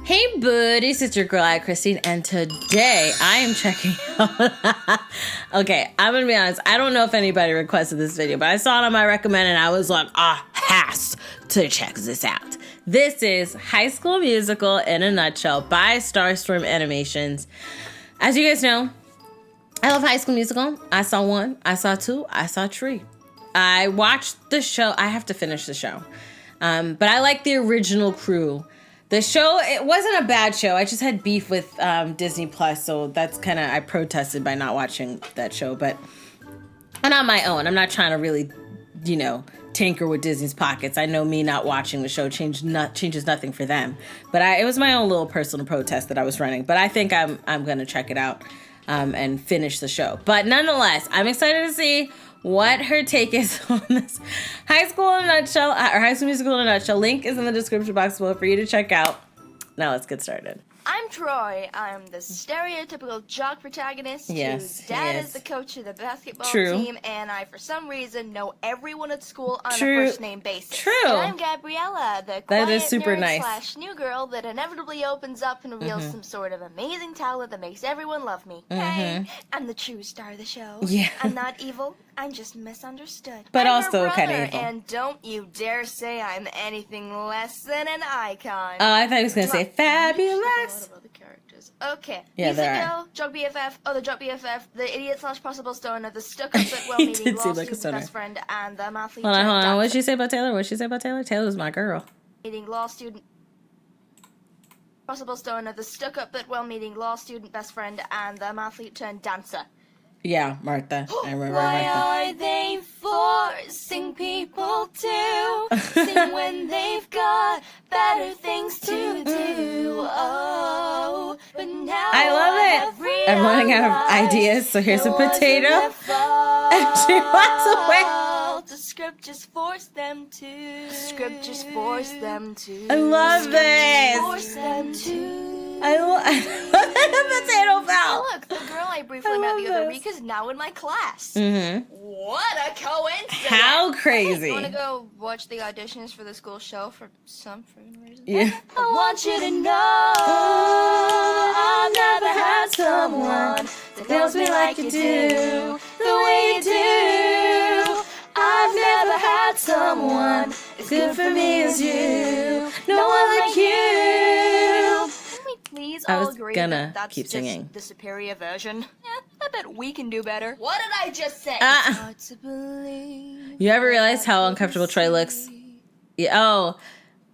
Hey buddies, it's your girl AyChristene, and today I am checking out okay, I'm gonna be honest, I don't know if anybody requested this video, but I saw it on my recommend and I was like, has to check this out. This is High School Musical in a nutshell by Starstorm Animations. As you guys know, I love High School Musical. I saw 1, I saw 2, I saw 3. I watched the show. I have to finish the show. But I like the original crew. The show, it wasn't a bad show. I just had beef with Disney Plus, so that's kind of, I protested by not watching that show. But I'm on my own. I'm not trying to really, tinker with Disney's pockets. I know me not watching the show changes nothing for them. But it was my own little personal protest that I was running. But I think I'm going to check it out and finish the show. But nonetheless, I'm excited to see what her take is on this High School in a Nutshell, or High School Musical in a Nutshell. Link is in the description box below for you to check out. Now let's get started. I'm Troy. I'm the stereotypical jock protagonist Yes, whose dad yes. is the coach of the basketball True. team, and I, for some reason, know everyone at school on True. a first-name basis. True. And I'm Gabriella, the That quiet is super nerd nice. slash new girl that inevitably opens up and reveals some sort of amazing talent that makes everyone love me. Hey, I'm the true star of the show. Yeah. I'm not evil. I'm just misunderstood. But I'm also her kinda brother, evil. And don't you dare say I'm anything less than an icon. Oh, I thought he was going to say fabulous. Okay. Yeah, Music there are. Girl, Jock BFF, the Jock BFF, the idiot slash possible stoner, the stuck-up but well-meaning did law seem like a student stoner. best friend, and the mathlete Hold on. turned What'd she say about Taylor? What'd she say about Taylor? Taylor's my girl. meeting law student possible stoner, the stuck-up but well-meaning law student best friend, and the mathlete turned dancer. Yeah, Martha. I remember Why Martha. are they forcing people to sing when they've got better things to do? Oh, but now I love it. I'm running out of ideas, so here's a potato. And she walks away. The script just forced them to. Script just forced them to. I love this. Forced them to. I love the potato fell. Look, the girl I briefly I met love the other this. week is now in my class. Mm-hmm. What a coincidence! How crazy. I want to go watch the auditions for the school show for some freaking reason. Yeah. I want you to know I've never had someone that knows me like you do, the way you do. I've never had someone as good for me as you. No one like you. Can we please I all was agree gonna that that's keep just singing. the superior version? I bet we can do better. What did I just say? Hard to believe. You ever realize how uncomfortable Troy looks? Yeah, oh,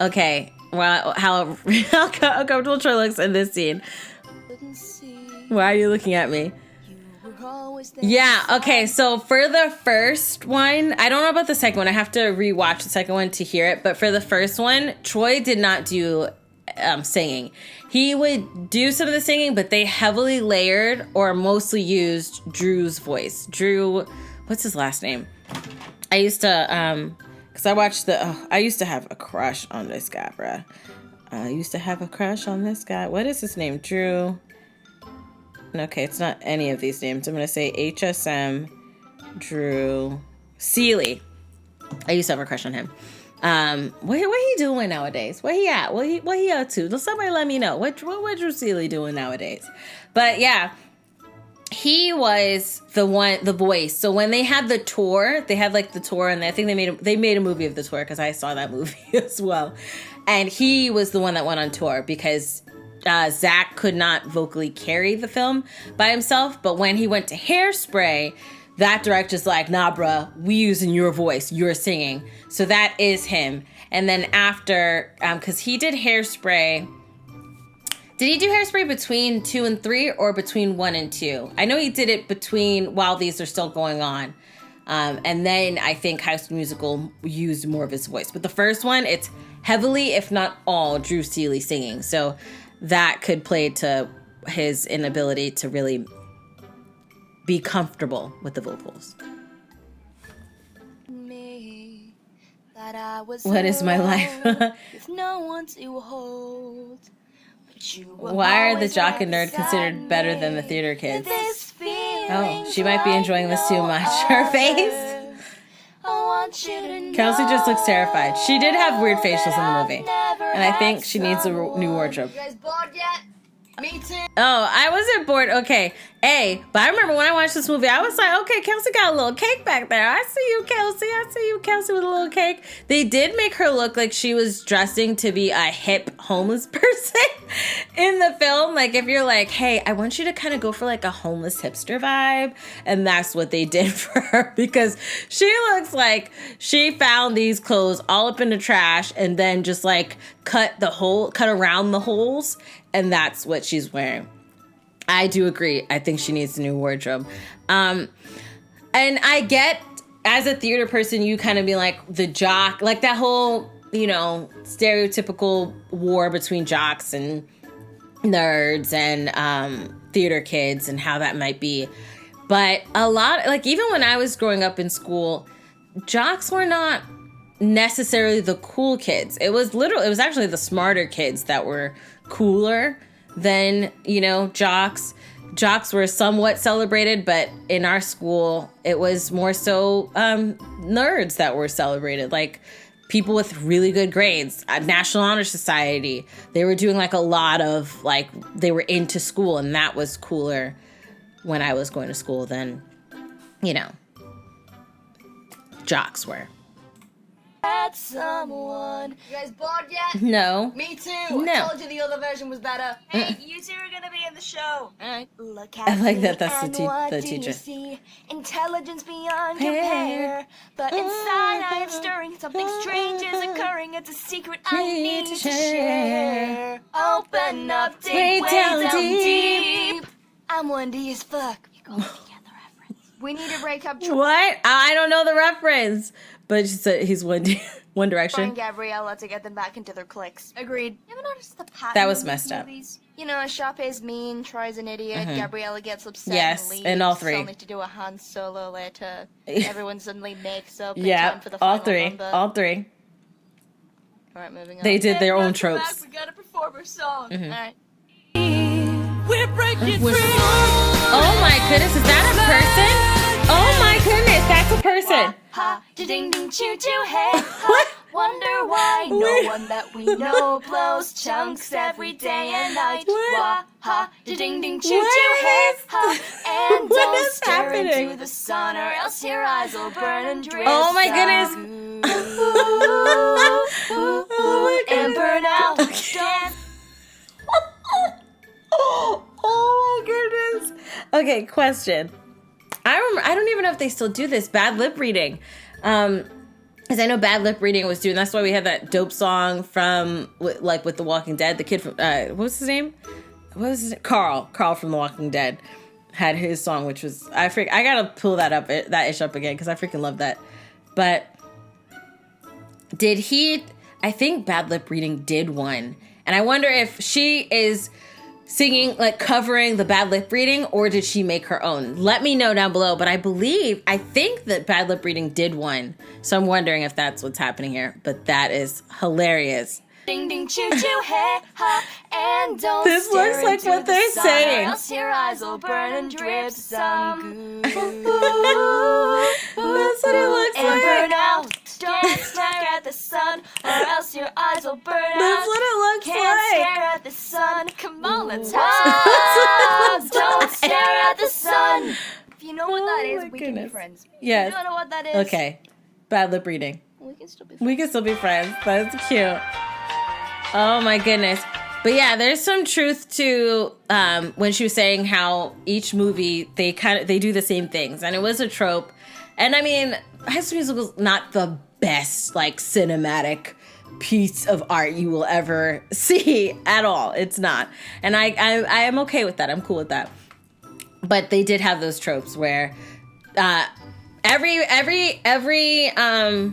okay. Wow, how uncomfortable Troy looks in this scene. Why are you looking at me? Yeah, okay, so for the first one, I don't know about the second one. I have to rewatch the second one to hear it. But for the first one, Troy did not do singing. He would do some of the singing, but they heavily layered or mostly used Drew's voice. Drew, what's his last name? I used to, because I watched I used to have a crush on this guy, bruh. I used to have a crush on this guy. What is his name? Drew. Okay, it's not any of these names. I'm going to say HSM, Drew, Seeley. I used to have a crush on him. What he doing nowadays? Where he at? What he up to? Somebody let me know. What Drew Seeley doing nowadays? But yeah, he was the voice. So when they had the tour, they had like the tour, and I think they made a movie of the tour because I saw that movie as well. And he was the one that went on tour because Zach could not vocally carry the film by himself. But when he went to Hairspray, that director's like, nah, bruh, we using your voice, you're singing. So that is him. And then after, because he did Hairspray. Did he do Hairspray between 2 and 3 or between 1 and 2? I know he did it between while these are still going on. And then I think High School Musical used more of his voice. But the first one, it's heavily, if not all, Drew Seeley singing. So that could play to his inability to really be comfortable with the vocals. What is my life? With no one to hold. Why are the jock and nerd considered better than the theater kids? Oh, she might be enjoying this too much. Her face. I want you to know. Kelsey just looks terrified. She did have weird facials in the movie. And I think she needs a new wardrobe. You guys bored yet? Me too. Oh, I wasn't bored. Okay. But I remember when I watched this movie, I was like, okay, Kelsey got a little cake back there. I see you, Kelsey. I see you, Kelsey, with a little cake. They did make her look like she was dressing to be a hip homeless person in the film. Like, if you're like, hey, I want you to kind of go for like a homeless hipster vibe. And that's what they did for her, because she looks like she found these clothes all up in the trash and then just like cut around the holes. And that's what she's wearing. I do agree. I think she needs a new wardrobe. And I get, as a theater person, you kind of be like the jock, like that whole, stereotypical war between jocks and nerds and theater kids and how that might be. But a lot, like even when I was growing up in school, jocks were not necessarily the cool kids. It was actually the smarter kids that were cooler than, jocks. Jocks were somewhat celebrated, but in our school, it was more so nerds that were celebrated, like people with really good grades, National Honor Society. They were doing like a lot of they were into school, and that was cooler when I was going to school than, jocks were. Had someone. You guys bored yet? No. Me too. No. I told you the other version was better. Hey, you two are gonna be in the show. Look at I like me that. That's and the what do teacher. You see? Intelligence beyond compare. But inside I am stirring. Something strange is occurring. It's a secret I need to share. Open up deep, way down deep. I'm Wendy as fuck. You go get the reference. We need to break up. What? I don't know the reference. But she said he's One Direction. Find Gabriella to get them back into their cliques. Agreed. You ever noticed the pattern? That was messed up. Movies? Chape's mean, Troy's an idiot, Gabriella gets upset Yes, and leaves. and all three. Only to do a Han Solo later. Everyone suddenly makes up in Yeah, time for the all final three. number. All three. Alright, moving on. They did their own Welcome tropes. back, we gotta perform our song. Alright. We're breaking free. Oh my goodness, is that a person? Oh my goodness, that's a person. Ha, ding ding choo choo, hey, ha. Wonder why no one that we know blows chunks every day and night. Wah, ha, ding ding choo choo, hey, ha. And What don't is stare happening? into the sun or else your eyes will burn and drift. Oh my goodness. And burn out. Dance. Oh my goodness. Okay, question. I don't even know if they still do this, bad lip reading. Because I know bad lip reading was doing, that's why we had that dope song from, with The Walking Dead, the kid from, what was his name? Carl from The Walking Dead had his song, which was, I gotta pull that ish up again, because I freaking love that. But I think bad lip reading did one. And I wonder if she is singing, covering the bad lip reading, or did she make her own? Let me know down below. But I think that bad lip reading did one. So I'm wondering if that's what's happening here. But that is hilarious. Ding ding choo choo, hey ha, and don't This stare looks like into what the they're sun, saying. Or else your eyes will burn and drip some goo. That's what it looks And like. burn out. Don't stare at the sun, or else your eyes will burn out. That's what it looks Can't like. stare at the sun. Come on, let's have some. Don't stare at the sun. If you know what that is, my we can be goodness. friends. Yes. If you don't know what that is, Okay. Bad lip reading. we can still be friends. We can still be friends. That's cute. Oh my goodness. But yeah, there's some truth to when she was saying how each movie they do the same things, and it was a trope. And I mean, High School Musical is not the best cinematic piece of art you will ever see at all. It's not, and I am okay with that. I'm cool with that. But they did have those tropes where every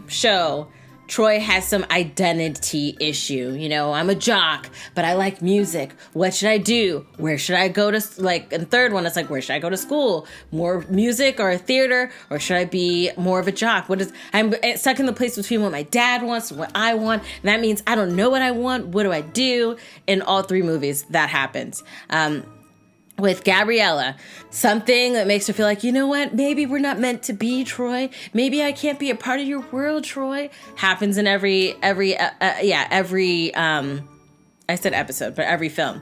show, Troy has some identity issue. I'm a jock, but I like music. What should I do? Where should I go to, and third one, it's where should I go to school? More music or theater? Or should I be more of a jock? I'm stuck in the place between what my dad wants and what I want. And that means I don't know what I want. What do I do? In all three movies, that happens. with Gabriella, something that makes her feel like, you know what, maybe we're not meant to be, Troy. Maybe I can't be a part of your world, Troy. Happens in every I said episode, but every film.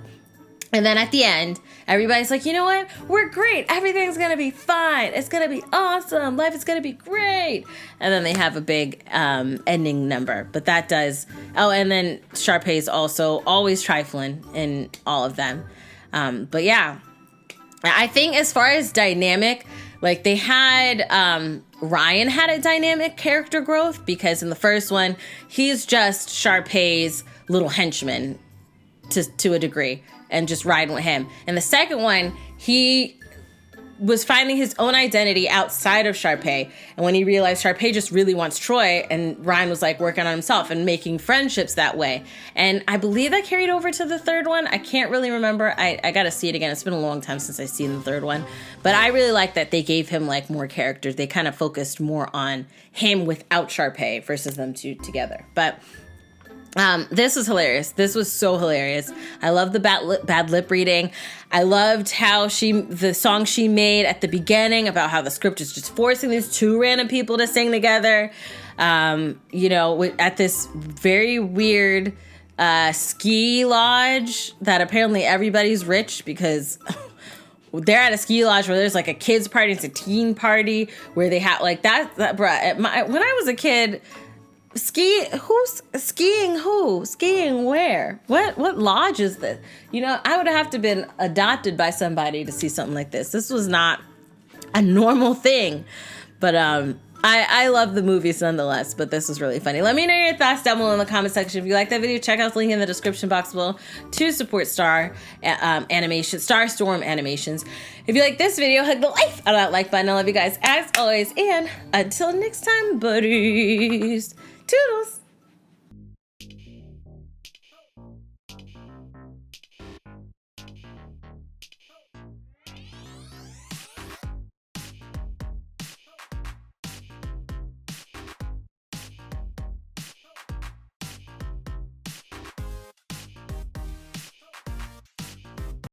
And then at the end, everybody's like, you know what? We're great. Everything's going to be fine. It's going to be awesome. Life is going to be great. And then they have a big ending number. But that does... Oh, and then Sharpay's also always trifling in all of them. But yeah, I think as far as dynamic, like they had... Ryan had a dynamic character growth because in the first one, he's just Sharpay's little henchman to a degree. And just riding with him. And the second one, he was finding his own identity outside of Sharpay. And when he realized Sharpay just really wants Troy, and Ryan was like working on himself and making friendships that way. And I believe that carried over to the third one. I can't really remember. I got to see it again. It's been a long time since I've seen the third one. But I really like that they gave him like more characters. They kind of focused more on him without Sharpay versus them two together. But... this was hilarious. This was so hilarious. I love the bad lip reading. I loved how the song she made at the beginning about how the script is just forcing these two random people to sing together. At this very weird ski lodge that apparently everybody's rich because they're at a ski lodge where there's like a kids party, it's a teen party where they have like that bruh. When I was a kid. Skiing where? What lodge is this? I would have to been adopted by somebody to see something like this. This was not a normal thing. But I love the movies nonetheless, but this was really funny. Let me know your thoughts down below in the comment section. If you like that video, check out the link in the description box below to support Starstorm Animations. If you like this video, hug the life out of that like button. I love you guys as always, and until next time, buddies. Toodles!